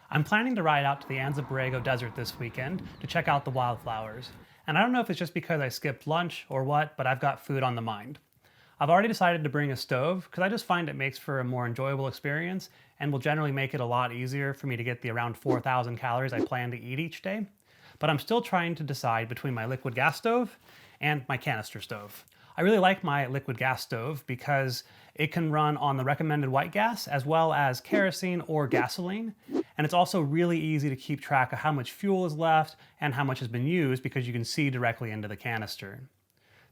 I'm planning to ride out to the Anza-Borrego Desert this weekend to check out the wildflowers. And I don't know if it's just because I skipped lunch or what, but I've got food on the mind. I've already decided to bring a stove because I just find it makes for a more enjoyable experience and will generally make it a lot easier for me to get the around 4,000 calories I plan to eat each day. But I'm still trying to decide between my liquid gas stove and my canister stove. I really like my liquid gas stove because it can run on the recommended white gas as well as kerosene or gasoline. And it's also really easy to keep track of how much fuel is left and how much has been used because you can see directly into the canister.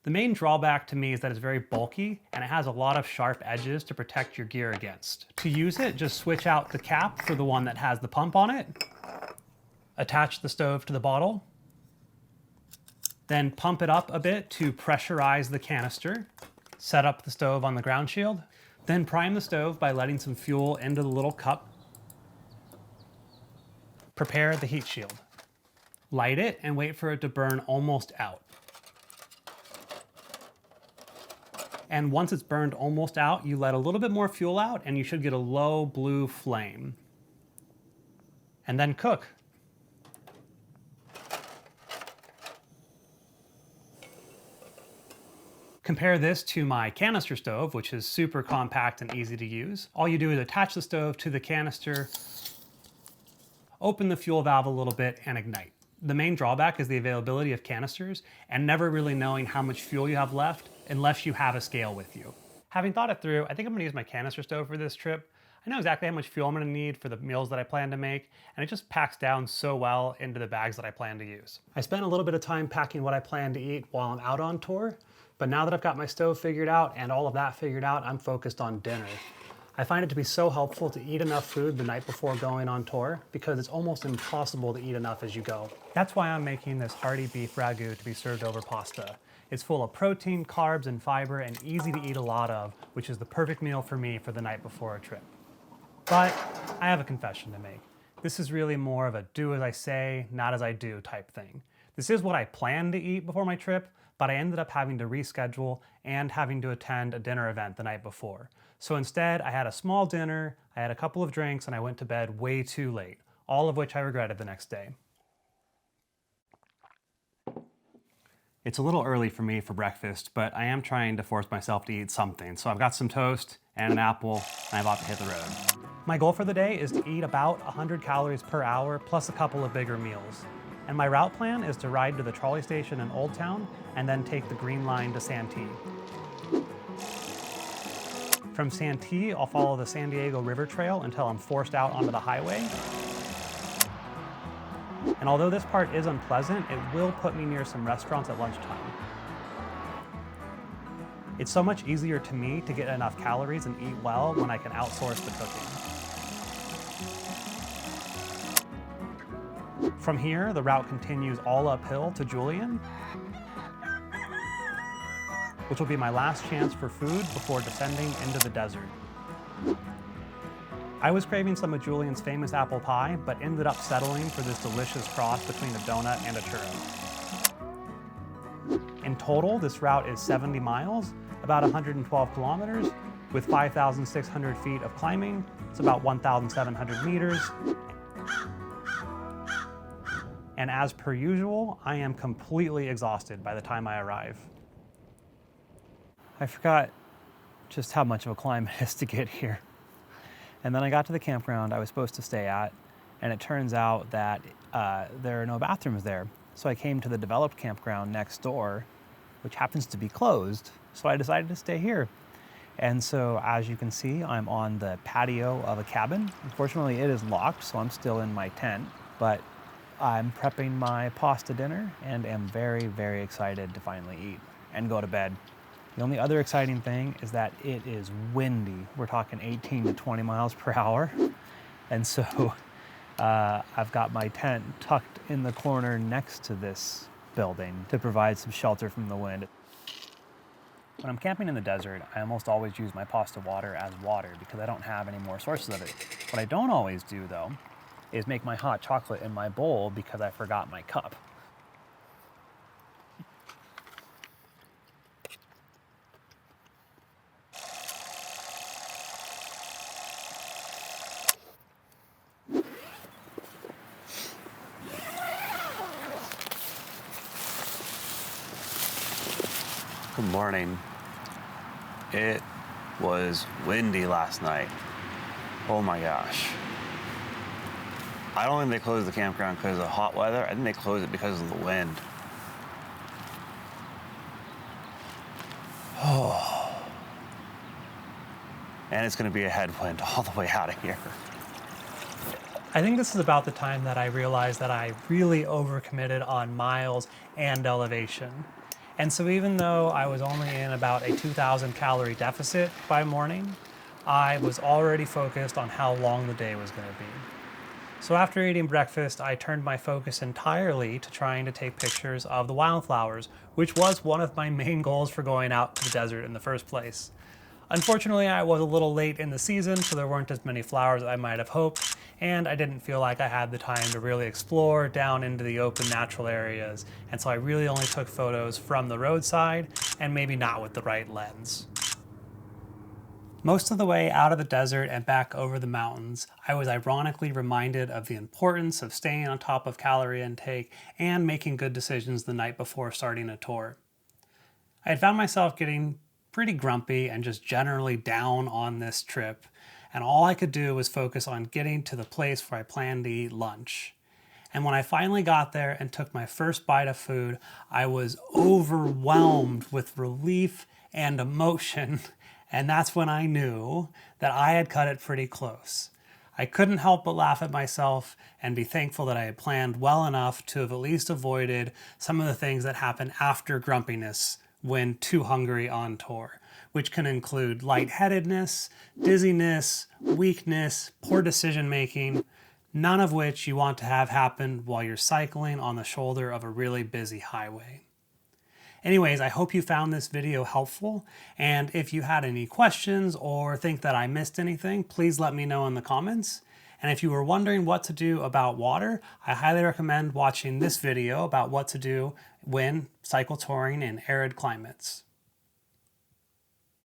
The main drawback to me is that it's very bulky and it has a lot of sharp edges to protect your gear against. To use it, just switch out the cap for the one that has the pump on it, attach the stove to the bottle, then pump it up a bit to pressurize the canister, set up the stove on the ground shield, then prime the stove by letting some fuel into the little cup. Prepare the heat shield. Light it and wait for it to burn almost out. And once it's burned almost out, you let a little bit more fuel out and you should get a low blue flame. And then cook. Compare this to my canister stove, which is super compact and easy to use. All you do is attach the stove to the canister, open the fuel valve a little bit, and ignite. The main drawback is the availability of canisters and never really knowing how much fuel you have left unless you have a scale with you. Having thought it through, I think I'm gonna use my canister stove for this trip. I know exactly how much fuel I'm gonna need for the meals that I plan to make, and it just packs down so well into the bags that I plan to use. I spent a little bit of time packing what I plan to eat while I'm out on tour, but now that I've got my stove figured out and all of that figured out, I'm focused on dinner. I find it to be so helpful to eat enough food the night before going on tour because it's almost impossible to eat enough as you go. That's why I'm making this hearty beef ragu to be served over pasta. It's full of protein, carbs, and fiber and easy to eat a lot of, which is the perfect meal for me for the night before a trip. But I have a confession to make. This is really more of a do as I say, not as I do type thing. This is what I planned to eat before my trip, but I ended up having to reschedule and having to attend a dinner event the night before. So instead, I had a small dinner, I had a couple of drinks, and I went to bed way too late, all of which I regretted the next day. It's a little early for me for breakfast, but I am trying to force myself to eat something. So I've got some toast and an apple, and I'm about to hit the road. My goal for the day is to eat about 100 calories per hour, plus a couple of bigger meals. And my route plan is to ride to the trolley station in Old Town and then take the Green Line to Santee. From Santee, I'll follow the San Diego River Trail until I'm forced out onto the highway. And although this part is unpleasant, it will put me near some restaurants at lunchtime. It's so much easier to me to get enough calories and eat well when I can outsource the cooking. From here, the route continues all uphill to Julian, which will be my last chance for food before descending into the desert. I was craving some of Julian's famous apple pie, but ended up settling for this delicious cross between a donut and a churro. In total, this route is 70 miles, about 112 kilometers, with 5,600 feet of climbing. It's about 1,700 meters. And as per usual, I am completely exhausted by the time I arrive. I forgot just how much of a climb it is to get here. And then I got to the campground I was supposed to stay at, and it turns out that there are no bathrooms there. So I came to the developed campground next door, which happens to be closed, so I decided to stay here. And so as you can see, I'm on the patio of a cabin. Unfortunately, it is locked, so I'm still in my tent, but I'm prepping my pasta dinner and am very, very excited to finally eat and go to bed. The only other exciting thing is that it is windy. We're talking 18 to 20 miles per hour. And so I've got my tent tucked in the corner next to this building to provide some shelter from the wind. When I'm camping in the desert, I almost always use my pasta water as water because I don't have any more sources of it. What I don't always do though is make my hot chocolate in my bowl because I forgot my cup. Good morning. It was windy last night. Oh my gosh. I don't think they closed the campground because of the hot weather. I think they closed it because of the wind. Oh. And it's going to be a headwind all the way out of here. I think this is about the time that I realized that I really overcommitted on miles and elevation. And so even though I was only in about a 2,000 calorie deficit by morning, I was already focused on how long the day was going to be. So after eating breakfast, I turned my focus entirely to trying to take pictures of the wildflowers, which was one of my main goals for going out to the desert in the first place. Unfortunately, I was a little late in the season, so there weren't as many flowers as I might have hoped, and I didn't feel like I had the time to really explore down into the open natural areas, and so I really only took photos from the roadside, and maybe not with the right lens. Most of the way out of the desert and back over the mountains, I was ironically reminded of the importance of staying on top of calorie intake and making good decisions the night before starting a tour. I had found myself getting pretty grumpy and just generally down on this trip, and all I could do was focus on getting to the place where I planned to eat lunch. And when I finally got there and took my first bite of food, I was overwhelmed with relief and emotion, and that's when I knew that I had cut it pretty close. I couldn't help but laugh at myself and be thankful that I had planned well enough to have at least avoided some of the things that happen after grumpiness when too hungry on tour, which can include lightheadedness, dizziness, weakness, poor decision making, none of which you want to have happen while you're cycling on the shoulder of a really busy highway. Anyways, I hope you found this video helpful, and if you had any questions or think that I missed anything, please let me know in the comments. And if you were wondering what to do about water, I highly recommend watching this video about what to do when cycle touring in arid climates.